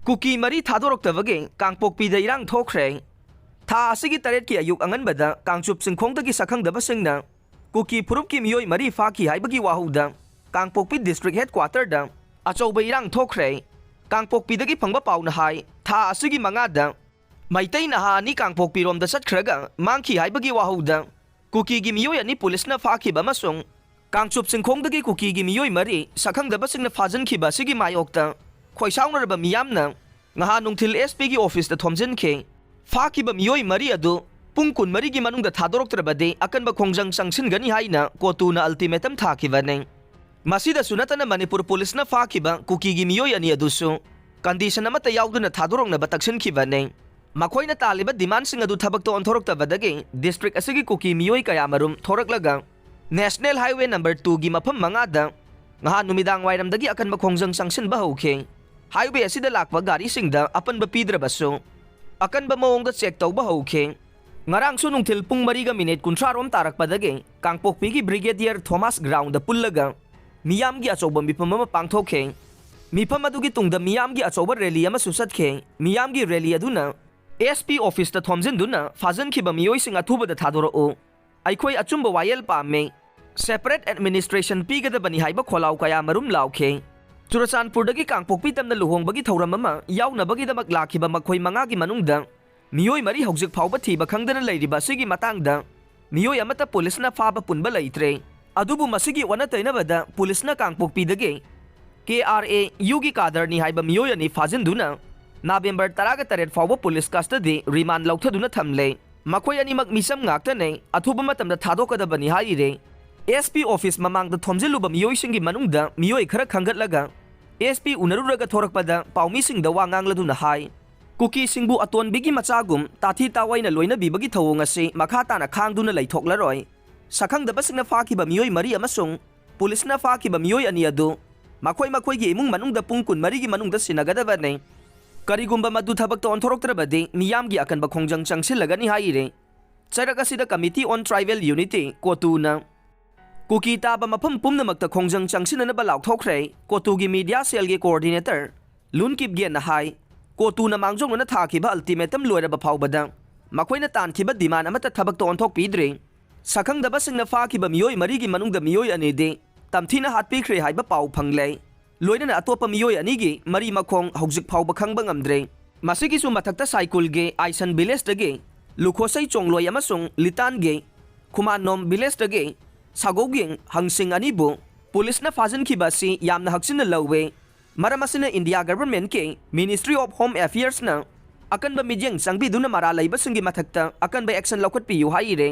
cookie मरी थादोरक्तबगे कांगपोकपीदा इरांग थोखरे था असिगी तरेट की अयुक अंगनबदा कांगचुप सिंखोंगदगी सखंगदबसिंगना कुकी फुरुप की मियोय मरी फाकी हाइबगी वाहुदा कांगपोकपी डिस्ट्रिक्ट हेडक्वार्टरदा अचौबा इरांग थोखरे कांगपोकपीदगी फंगबा पाउना हाय था असिगी मंगादा मैतै नहा अनि कांगपोकपीरोमदा चटखरगा मांगखी हाइबगी वाहुदा कुकी की मियोय अनि पुलिसना फाखिबा अमसुंग कांगचुप सिंखोंगदगी कुकी की मियोय मरी सखंगदबसिंगना फाजनखिबा असिगी मायोक्ता खोइसाउनरबा मियामना ngha nungthil SP की ऑफिस द थोमजिन खे फाकिबा मियोय मरी अदु पुंग कुन मरी की मनुंग द थादोरक्तरबदे अकनबा खोंजंग संगसिनगनी हाइना कोतुना अल्टीमेटम थाकिबने मसीदा सुनतना मणिपुर पुलिस न फाकिबा कुकी की मियोय अनि अदुसु कंडीशन अमत याउदुना थादोरंगनबा तक्सिनखिबने मखोइना तालिबा डिमांड सिंग अदु थबक तो अंथोरक्तबदगे डिस्ट्रिक्ट असिगी कुकी मियोय कयामरुम थोरकलगा नेशनल हाईवे नंबर 2 की मफम मंगादा ngha numidang wairamdagi akanba khongjang sangsinba hauke highway असिदा लाकवा गाड़ी सिंगदा अपनबा पीद्रबसु अकनबा मओंगदा चेक तौबा हौखे ngarangsu nungthil pung 4:30 rom tarakpadage कांगपोकपीगी ब्रिगेडियर थॉमस ग्राउंड पुल्लगा मियामगी अचौबा मिफम अमा पांगथोखे मिफम अदुगी तुंगदा मियामगी अचौबा रैली अमा सुसतखे मियामगी रैली अदुना एसपी ऑफिस द थोमजिनदुना फाजनखिबा मियोइसिंग अथुबदा थादोरओ अइखोय अचुंबा वायल पामे सेपरेट एडमिनिस्ट्रेशन पीगदबनी हाइबा खोलाव कया मरुम लाउखे चुरचानपुरदगी कांगपोकपी तमना लुहोंगबगी थौरम अमा याउनबगीदमक लाखिबा मखोय मंगागी मनुंगदा मियोय मरी हौजिक फाउबा थीबा खंगदना लैरिबा सिगी मतांगदा मियोय अमता पुलिसना फाबा पुनबा लैत्रे अदुबु मसिगी वनतैनबदा पुलिसना कांगपोकपीदगे KRA युगी कादरनी हाइबा मियोय अनि फाजिनदुना नवेंबर 13 फाउबा पुलिस कस्टडी रिमांड लौथदुना थमले मखोय अनिमक मिसम ngaktane अथुबा मतमदा थादोकदबनी हाइरे SP ऑफिस ममांगदा थोमजिलुबा मियोयसिंगी मनुंगदा मियोय खरा खंगतलगा SP उनरुरगा थोरकपदा पाउमीसिंगदा वांगांगलदुना हाय कुकी सिंगबु अतोनबिगी मचागुम ताथी तावाइना लोइना बिबगी थवोंग असे मखाताना खांगदुना लैथोकलरोय सखंगदबसिंगना फाकिबा मियोय मरी अमसुंग पुलिसना फाकिबा मियोय अनि अदु मखोय मखोयगी इमुंग मनुंगदा पुंग कुन मरीगी मनुंगदा सिनगदबने करिगुंबा मदु थबक तो अंथोरक्तरबदे मियामगी अकनबा खोंजंग चंगसिलगनी हाइरे चरगसिदा कमिटी ऑन ट्राइबल यूनिटी कोतुना कुकी ताबा मफम पुमनमक्ता खोंजंग चंगसिननबा लाउथोखरे कोतुगी मीडिया सेल के कोऑर्डिनेटर लुनकिप गेन हाय कोतुना मांगजोंगना थाखिबा अल्टीमेटम लोयरबा फाउबदा मखोयना तानखिबा डिमांड अमता थबक तो अंथोक पीद्रे सखंगदबसिंगना फाखिबा मियोय मरीगी मनुंगदा मियोय अनेदे तमथीना हातपीख्रे हाइबा पाउ फंगले लोयना अतोपा मियोय अनीगी मरी मखोंग हौजिक फाउबा खंगबा ngamdre मसिगिसु मथक्ता साइकुलगे आइसन विलेजदगे लुखोसै चोंगलोय अमसुंग लितानगे खुमानोम विलेजदगे सागोगिंग हंसिंग अनिबु पुलिसना फाजनखिबासी यामना हक्सिना लौवे मरमसिना इंडिया गवर्नमेंट के मिनिस्ट्री ऑफ होम अफेयर्स ना अकनबा मिजिंग संगबिदुना मरा लैबसिंगी मथक्ता अकनबा एक्शन लौखटपियु हाइरे